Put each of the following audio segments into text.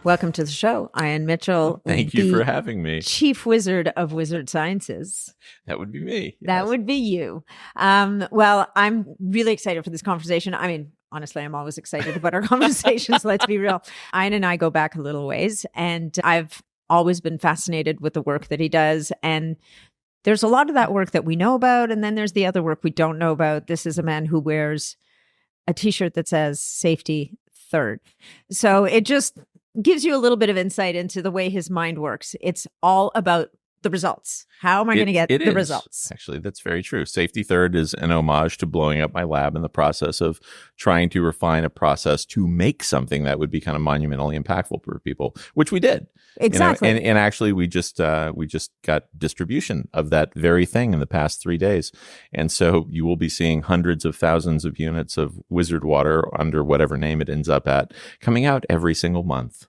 Welcome to the show, Ian Mitchell. Thank you for having me. Chief Wizard of Wizard Sciences. That would be me. Yes. That would be you. Well, I'm really excited for this conversation. I mean, honestly, I'm always excited about our conversations. Let's be real. Ian and I go back a little ways, and I've always been fascinated with the work that he does. And there's a lot of that work that we know about, and then there's the other work we don't know about. This is a man who wears a T-shirt that says "Safety Third." So it just gives you a little bit of insight into the way his mind works. It's all about the results. How am I going to get the results? Actually, that's very true. Safety Third is an homage to blowing up my lab in the process of trying to refine a process to make something that would be kind of monumentally impactful for people, which we did. Exactly. And actually, we just got distribution of that very thing in the past 3 days. And so you will be seeing hundreds of thousands of units of Wizard Water under whatever name it ends up at coming out every single month.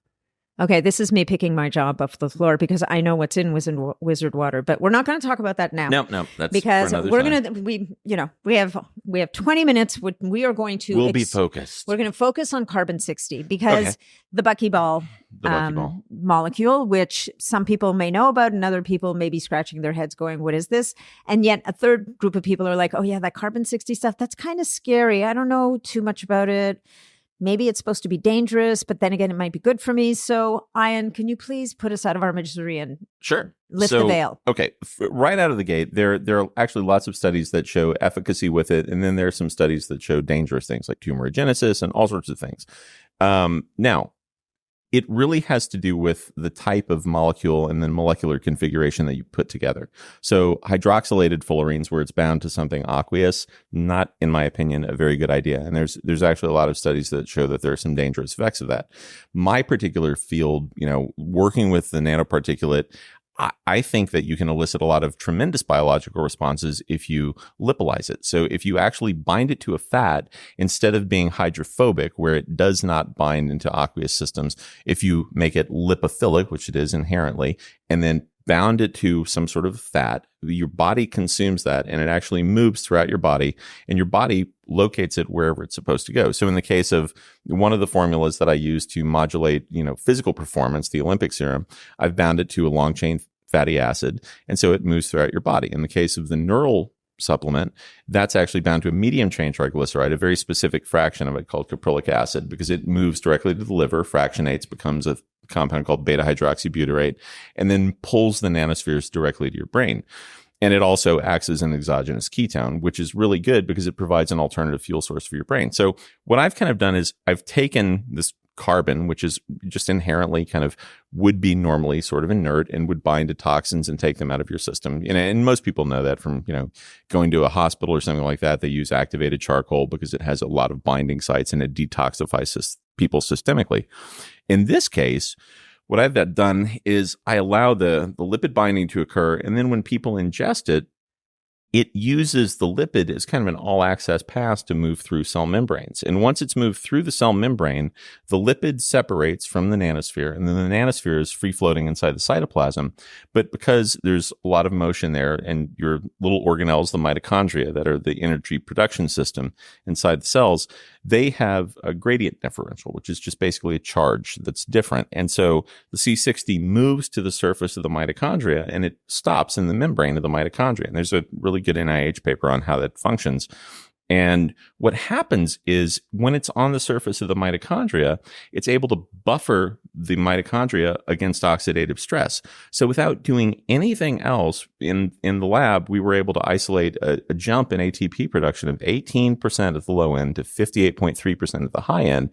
Okay, this is me picking my job off the floor because I know what's in Wizard Water, but we're not going to talk about that now. No, that's because for another we're time. going to we have 20 minutes. We are going to we'll be focused. We're going to focus on carbon 60 because the buckyball molecule, which some people may know about, and other people may be scratching their heads, going, "What is this?" And yet, a third group of people are like, "Oh yeah, that carbon 60 stuff. That's kind of scary. I don't know too much about it. Maybe it's supposed to be dangerous, but then again, it might be good for me." So, Ian, can you please put us out of our misery and lift the veil? Okay. Right out of the gate, there are actually lots of studies that show efficacy with it. And then there are some studies that show dangerous things like tumorigenesis and all sorts of things. Now, it really has to do with the type of molecule and then molecular configuration that you put together. So hydroxylated fullerenes, where it's bound to something aqueous, not, in my opinion, a very good idea. And there's actually a lot of studies that show that there are some dangerous effects of that. My particular field, working with the nanoparticulate, I think that you can elicit a lot of tremendous biological responses if you lipolyze it. So if you actually bind it to a fat, instead of being hydrophobic, where it does not bind into aqueous systems, if you make it lipophilic, which it is inherently, and then bound it to some sort of fat, your body consumes that and it actually moves throughout your body, and your body locates it wherever it's supposed to go. So in the case of one of the formulas that I use to modulate, physical performance, the Olympic serum, I've bound it to a long chain fatty acid, and so it moves throughout your body. In the case of the neural supplement, that's actually bound to a medium chain triglyceride, a very specific fraction of it called caprylic acid, because it moves directly to the liver, fractionates, becomes a compound called beta hydroxybutyrate, and then pulls the nanospheres directly to your brain. And it also acts as an exogenous ketone, which is really good because it provides an alternative fuel source for your brain. So what I've kind of done is I've taken this carbon, which is just inherently kind of would be normally sort of inert and would bind to toxins and take them out of your system. And most people know that from, going to a hospital or something like that. They use activated charcoal because it has a lot of binding sites and it detoxifies people systemically. In this case, what I've done is I allow the lipid binding to occur, and then when people ingest it, it uses the lipid as kind of an all-access pass to move through cell membranes. And once it's moved through the cell membrane, the lipid separates from the nanosphere, and then the nanosphere is free-floating inside the cytoplasm. But because there's a lot of motion there, and your little organelles, the mitochondria, that are the energy production system inside the cells, they have a gradient differential, which is just basically a charge that's different. And so the C60 moves to the surface of the mitochondria, and it stops in the membrane of the mitochondria. And there's a really good NIH paper on how that functions. And what happens is when it's on the surface of the mitochondria, it's able to buffer the mitochondria against oxidative stress. So without doing anything else in the lab, we were able to isolate a jump in ATP production of 18% at the low end to 58.3% at the high end,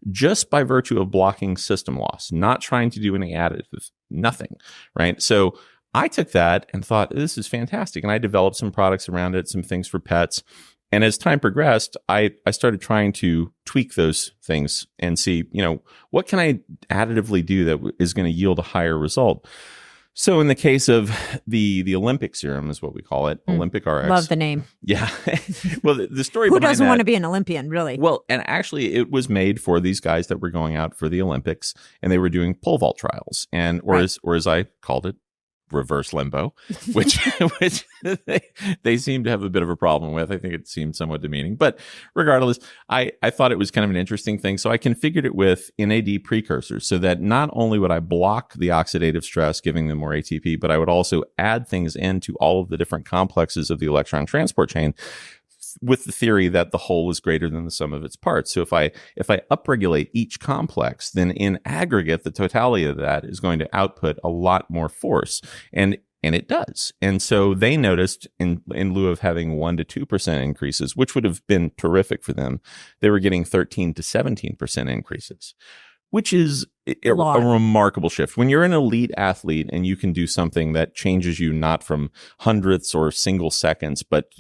just by virtue of blocking system loss, not trying to do any additives, nothing, right? So I took that and thought, this is fantastic. And I developed some products around it, some things for pets. And as time progressed, I started trying to tweak those things and see, what can I additively do that is going to yield a higher result? So in the case of the Olympic serum is what we call it, Olympic RX. Love the name. Yeah. Well, the story Who behind doesn't that, want to be an Olympian, really? Well, and actually it was made for these guys that were going out for the Olympics, and they were doing pole vault trials, and or as I called it, reverse limbo, which they seem to have a bit of a problem with. I think it seemed somewhat demeaning. But regardless, I thought it was kind of an interesting thing. So I configured it with NAD precursors so that not only would I block the oxidative stress, giving them more ATP, but I would also add things into all of the different complexes of the electron transport chain with the theory that the whole is greater than the sum of its parts. So if I upregulate each complex, then in aggregate, the totality of that is going to output a lot more force. And it does. And so they noticed in lieu of having 1 to 2% increases, which would have been terrific for them, they were getting 13 to 17% increases, which is a remarkable shift. When you're an elite athlete and you can do something that changes you not from hundredths or single seconds, but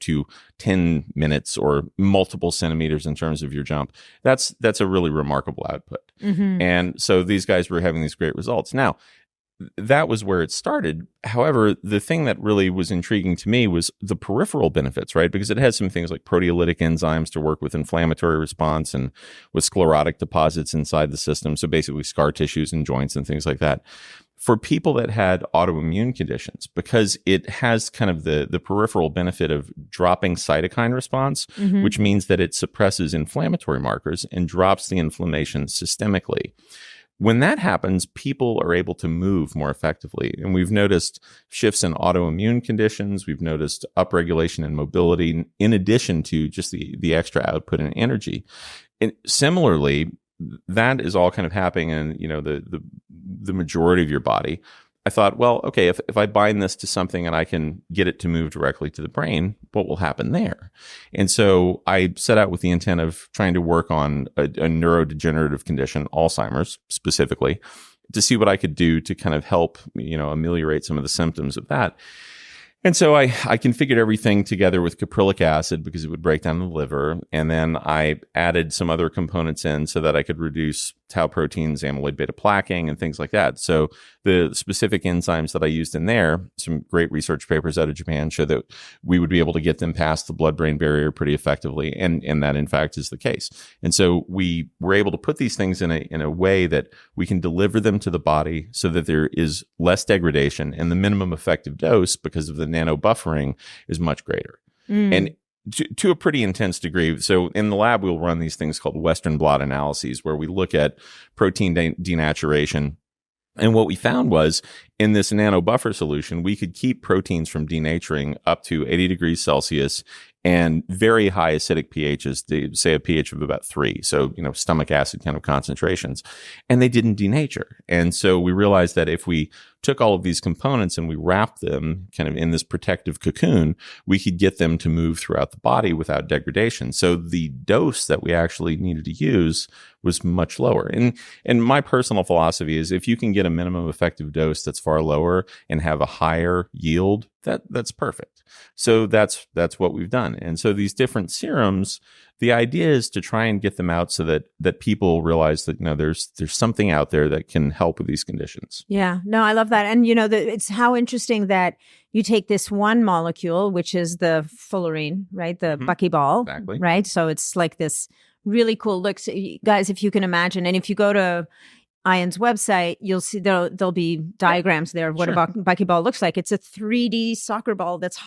to 10 minutes or multiple centimeters in terms of your jump, that's a really remarkable output. Mm-hmm. And so these guys were having these great results. Now, that was where it started. However, the thing that really was intriguing to me was the peripheral benefits, right? Because it has some things like proteolytic enzymes to work with inflammatory response and with sclerotic deposits inside the system. So basically scar tissues and joints and things like that. For people that had autoimmune conditions, because it has kind of the peripheral benefit of dropping cytokine response, mm-hmm. which means that it suppresses inflammatory markers and drops the inflammation systemically. When that happens, people are able to move more effectively. And we've noticed shifts in autoimmune conditions. We've noticed upregulation in mobility, in addition to just the extra output and energy. And similarly, that is all kind of happening in, the majority of your body. I thought, well, okay, if I bind this to something and I can get it to move directly to the brain, what will happen there? And so I set out with the intent of trying to work on a neurodegenerative condition, Alzheimer's specifically, to see what I could do to kind of help, ameliorate some of the symptoms of that. And so I configured everything together with caprylic acid because it would break down the liver. And then I added some other components in so that I could reduce tau proteins, amyloid beta plaquing, and things like that. So the specific enzymes that I used in there, some great research papers out of Japan show that we would be able to get them past the blood-brain barrier pretty effectively. And that, in fact, is the case. And so we were able to put these things in a way that we can deliver them to the body so that there is less degradation, and the minimum effective dose, because of the nano buffering, is much greater. And to a pretty intense degree. So in the lab, we'll run these things called Western blot analyses, where we look at protein denaturation. And what we found was in this nano buffer solution, we could keep proteins from denaturing up to 80 degrees Celsius and very high acidic pHs, they say a pH of about 3. So, stomach acid kind of concentrations, and they didn't denature. And so we realized that if we took all of these components and we wrapped them kind of in this protective cocoon, we could get them to move throughout the body without degradation. So the dose that we actually needed to use was much lower. And my personal philosophy is if you can get a minimum effective dose that's far lower and have a higher yield, that's perfect. So that's what we've done. And so these different serums, the idea is to try and get them out so that people realize that there's something out there that can help with these conditions. Yeah, no, I love that. And it's how interesting that you take this one molecule, which is the fullerene, right? The buckyball, exactly. Right? So it's like this really cool look. So guys, if you can imagine, and if you go to Ian's website, you'll see there'll be diagrams there of what a buckyball looks like. It's a 3D soccer ball that's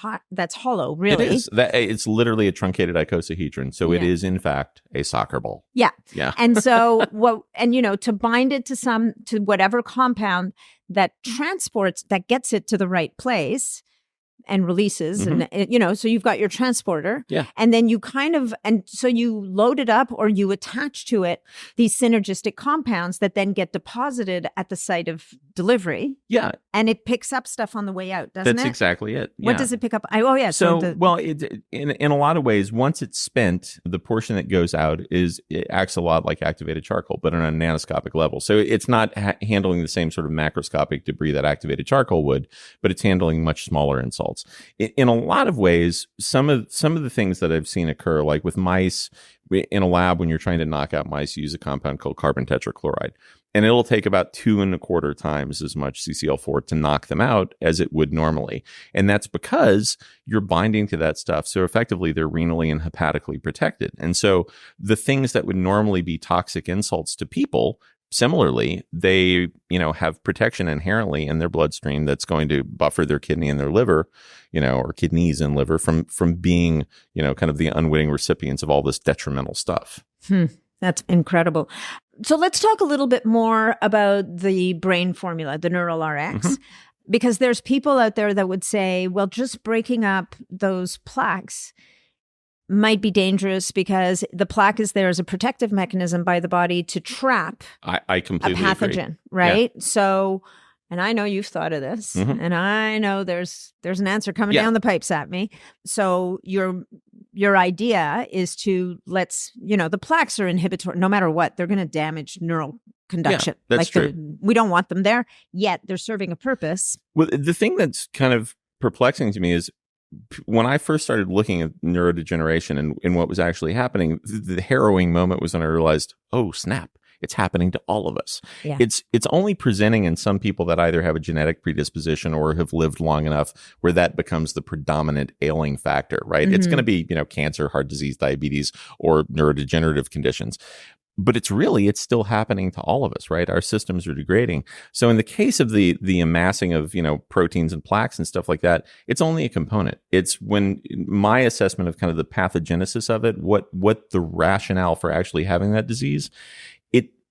hollow, really. It is. It's literally a truncated icosahedron. So it is, in fact, a soccer ball. Yeah. Yeah. And so to bind it to whatever compound that gets it to the right place and releases, and so you've got your transporter, and then you so you load it up or you attach to it these synergistic compounds that then get deposited at the site of delivery. Yeah, and it picks up stuff on the way out, doesn't it? That's exactly it. What does it pick up? In a lot of ways, once it's spent, the portion that goes out it acts a lot like activated charcoal, but on a nanoscopic level. So it's not handling the same sort of macroscopic debris that activated charcoal would, but it's handling much smaller insults. In a lot of ways, some of the things that I've seen occur, like with mice in a lab, when you're trying to knock out mice, you use a compound called carbon tetrachloride. And it'll take about 2.25 times as much CCl4 to knock them out as it would normally. And that's because you're binding to that stuff. So effectively, they're renally and hepatically protected. And so the things that would normally be toxic insults to people similarly, they, have protection inherently in their bloodstream that's going to buffer their kidney and their liver, or kidneys and liver from being, kind of the unwitting recipients of all this detrimental stuff. That's incredible. So let's talk a little bit more about the brain formula, the Neural RX, because there's people out there that would say, well, just breaking up those plaques might be dangerous because the plaque is there as a protective mechanism by the body to trap I completely a pathogen, agree. right? Yeah. So, and I know you've thought of this, and I know there's an answer coming down the pipes at me. So your idea is to the plaques are inhibitory, no matter what, they're going to damage neural conduction. Yeah, that's true. We don't want them there, yet they're serving a purpose. Well, the thing that's kind of perplexing to me is when I first started looking at neurodegeneration and what was actually happening, the harrowing moment was when I realized, oh, snap. It's happening to all of us. Yeah. It's only presenting in some people that either have a genetic predisposition or have lived long enough where that becomes the predominant ailing factor, right? It's going to be, cancer, heart disease, diabetes, or neurodegenerative conditions. But it's still happening to all of us, right? Our systems are degrading. So in the case of the amassing of, proteins and plaques and stuff like that, it's only a component. It's when my assessment of kind of the pathogenesis of it, what the rationale for actually having that disease,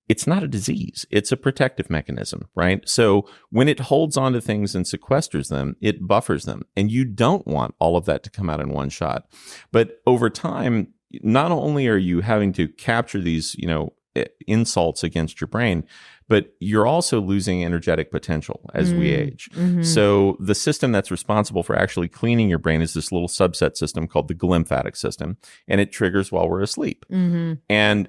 it's not a disease. It's a protective mechanism, right? So when it holds on to things and sequesters them, it buffers them. And you don't want all of that to come out in one shot. But over time, not only are you having to capture these, insults against your brain, but you're also losing energetic potential as we age. So the system that's responsible for actually cleaning your brain is this little subset system called the glymphatic system, and it triggers while we're asleep. And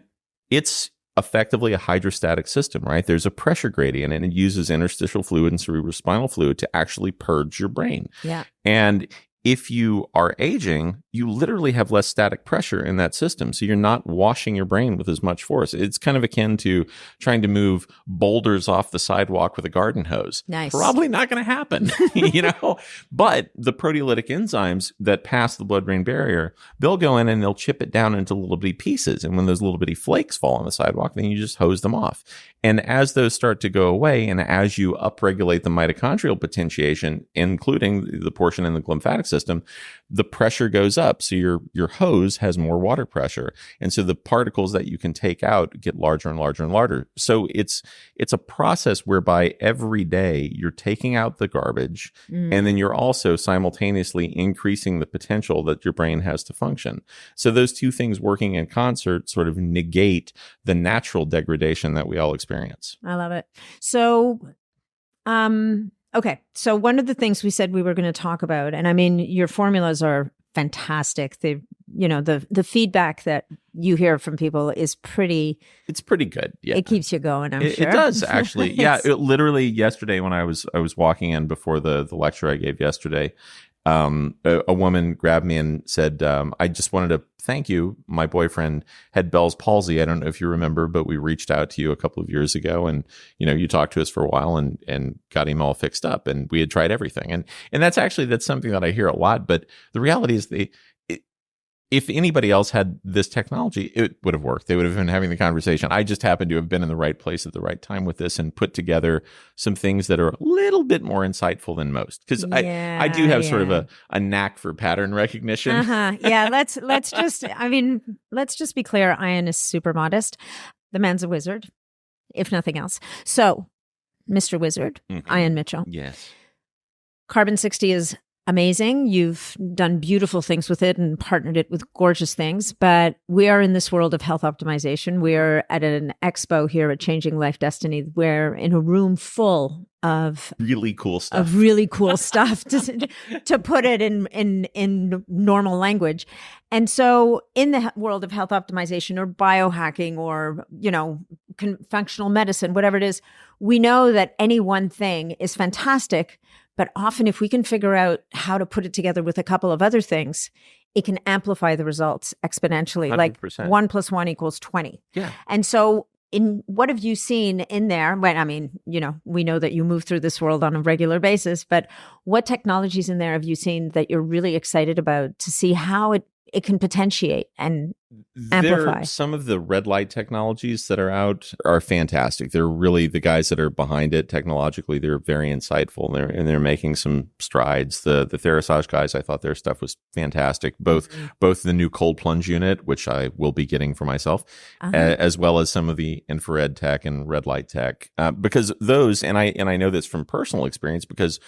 it's effectively a hydrostatic system, right? There's a pressure gradient, and it uses interstitial fluid and cerebrospinal fluid to actually purge your brain. Yeah. And if you are aging, you literally have less static pressure in that system. So you're not washing your brain with as much force. It's kind of akin to trying to move boulders off the sidewalk with a garden hose. Nice. Probably not going to happen, But the proteolytic enzymes that pass the blood-brain barrier, they'll go in and they'll chip it down into little bitty pieces. And when those little bitty flakes fall on the sidewalk, then you just hose them off. And as those start to go away, and as you upregulate the mitochondrial potentiation, including the portion in the glymphatic system, the pressure goes up. So your hose has more water pressure. And so the particles that you can take out get larger and larger and larger. So it's a process whereby every day you're taking out the garbage, and then you're also simultaneously increasing the potential that your brain has to function. So those two things working in concert sort of negate the natural degradation that we all experience. I love it. So, okay. So one of the things we said we were going to talk about, and I mean, your formulas are fantastic. The feedback that you hear from people is it's pretty good. Yeah. It keeps you going, I'm sure. It does actually. Yeah. It literally yesterday when I was walking in before the lecture I gave yesterday, a woman grabbed me and said, I just wanted to thank you. My boyfriend had Bell's palsy. I don't know if you remember, but we reached out to you a couple of years ago, and you talked to us for a while and got him all fixed up, and we had tried everything. And that's something that I hear a lot. But the reality is if anybody else had this technology, it would have worked. They would have been having the conversation. I just happened to have been in the right place at the right time with this and put together some things that are a little bit more insightful than most. Because I do have sort of a knack for pattern recognition. Yeah, let's just be clear. Ian is super modest. The man's a wizard, if nothing else. So, Mr. Wizard, Ian Mitchell. Yes. Carbon-60 is amazing. You've done beautiful things with it and partnered it with gorgeous things. But we are in this world of health optimization. We are at an expo here at Changing Life Destiny. We're in a room full of really cool stuff. To put it in normal language. And so in the world of health optimization or biohacking or, functional medicine, whatever it is, we know that any one thing is fantastic. But often if we can figure out how to put it together with a couple of other things, it can amplify the results exponentially. 100%. Like 1 + 1 = 20. Yeah. And so what have you seen in there? Well, I mean, we know that you move through this world on a regular basis, but what technologies in there have you seen that you're really excited about to see how it it can potentiate and amplify. Some of the red light technologies that are out are fantastic. They're really the guys that are behind it technologically. They're very insightful, and they're making some strides. The Therasage guys, I thought their stuff was fantastic. Both the new cold plunge unit, which I will be getting for myself, as well as some of the infrared tech and red light tech, because those, and I know this from personal experience because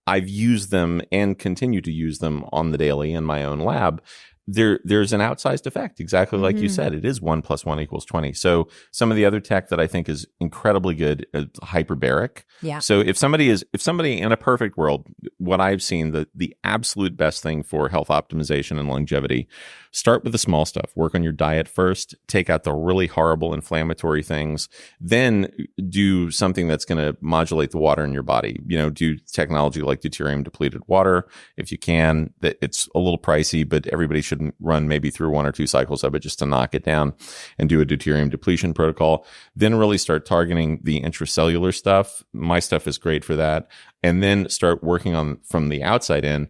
I've used them and continue to use them on the daily in my own lab. There's an outsized effect, exactly like you said. It is 1 + 1 = 20. So some of the other tech that I think is incredibly good, hyperbaric. Yeah. So if somebody in a perfect world, what I've seen, the absolute best thing for health optimization and longevity, start with the small stuff. Work on your diet first. Take out the really horrible inflammatory things. Then do something that's going to modulate the water in your body. Do technology like deuterium depleted water if you can. It's a little pricey, but everybody should run maybe through 1 or 2 cycles of it just to knock it down and do a deuterium depletion protocol. Then really start targeting the intracellular stuff. My stuff is great for that. And then start working on from the outside in,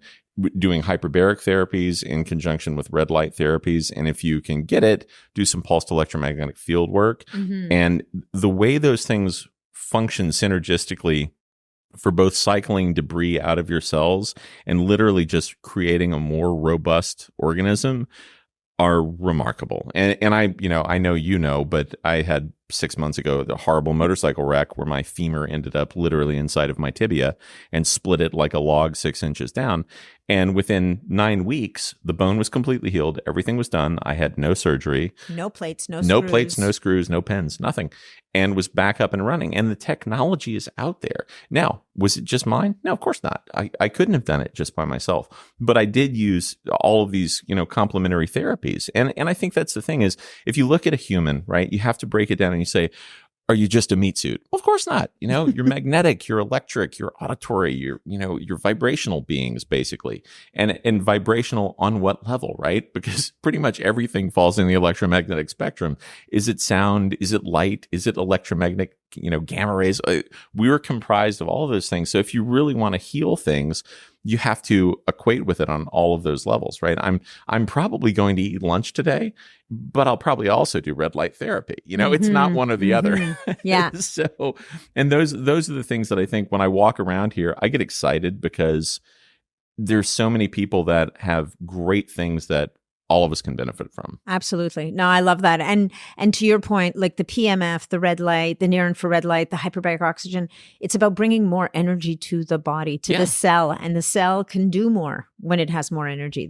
doing hyperbaric therapies in conjunction with red light therapies. And if you can get it, do some pulsed electromagnetic field work. And the way those things function synergistically for both cycling debris out of your cells and literally just creating a more robust organism are remarkable. And I know, but I had 6 months ago the horrible motorcycle wreck where my femur ended up literally inside of my tibia and split it like a log 6 inches down. And within 9 weeks, the bone was completely healed. Everything was done. I had no surgery. No plates, no screws, no pens, nothing. And was back up and running. And the technology is out there. Now, was it just mine? No, of course not. I couldn't have done it just by myself. But I did use all of these, complementary therapies. And I think that's the thing is, if you look at a human, right, you have to break it down and you say, are you just a meat suit? Well, of course not. You're magnetic, you're electric, you're auditory, you're vibrational beings, basically. And vibrational on what level, right? Because pretty much everything falls in the electromagnetic spectrum. Is it sound? Is it light? Is it electromagnetic, gamma rays? We're comprised of all of those things. So if you really want to heal things, you have to equate with it on all of those levels, right? I'm probably going to eat lunch today, but I'll probably also do red light therapy. It's not one or the other. Yeah. So, and those are the things that I think when I walk around here, I get excited because there's so many people that have great things that all of us can benefit from. Absolutely. No, I love that. And to your point, like the PMF, the red light, the near infrared light, the hyperbaric oxygen, it's about bringing more energy to the body, to the cell, and the cell can do more when it has more energy.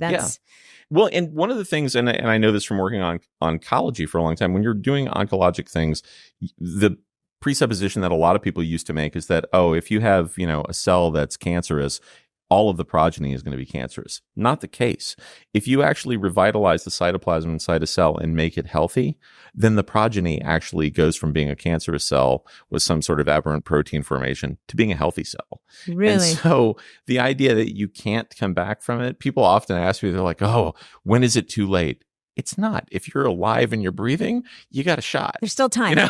Well, and one of the things, and I know this from working on oncology for a long time, when you're doing oncologic things, the presupposition that a lot of people used to make is that, if you have, a cell that's cancerous, all of the progeny is going to be cancerous. Not the case. If you actually revitalize the cytoplasm inside a cell and make it healthy, then the progeny actually goes from being a cancerous cell with some sort of aberrant protein formation to being a healthy cell. Really? And so the idea that you can't come back from it, people often ask me, they're like, when is it too late? It's not. If you're alive and you're breathing, you got a shot. There's still time.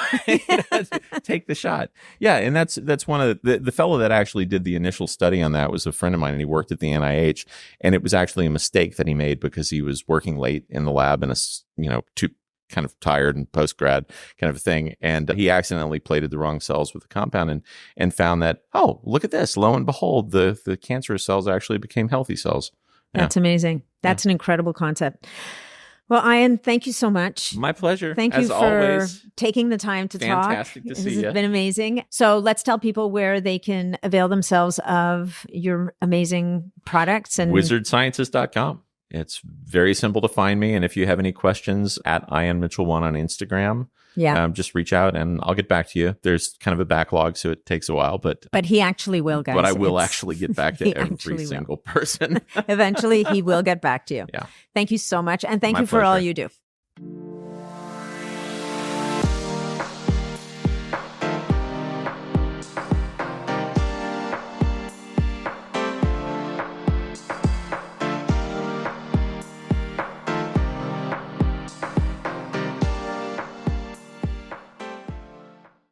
Take the shot. Yeah, and that's one of the fellow that actually did the initial study on that was a friend of mine, and he worked at the NIH, and it was actually a mistake that he made because he was working late in the lab and too kind of tired and post-grad kind of thing, and he accidentally plated the wrong cells with the compound and found that, look at this, lo and behold, the cancerous cells actually became healthy cells. That's amazing. That's an incredible concept. Well, Ian, thank you so much. My pleasure. Thank you for always, taking the time to talk. Fantastic to see you. This has been amazing. So let's tell people where they can avail themselves of your amazing products. And wizardsciences.com. It's very simple to find me. And if you have any questions, at Ian Mitchell1 on Instagram, just reach out and I'll get back to you. There's kind of a backlog, so it takes a while, but he actually will, guys. But I will actually get back to every single person. Eventually, he will get back to you. Yeah. Thank you so much. And thank you for all you do.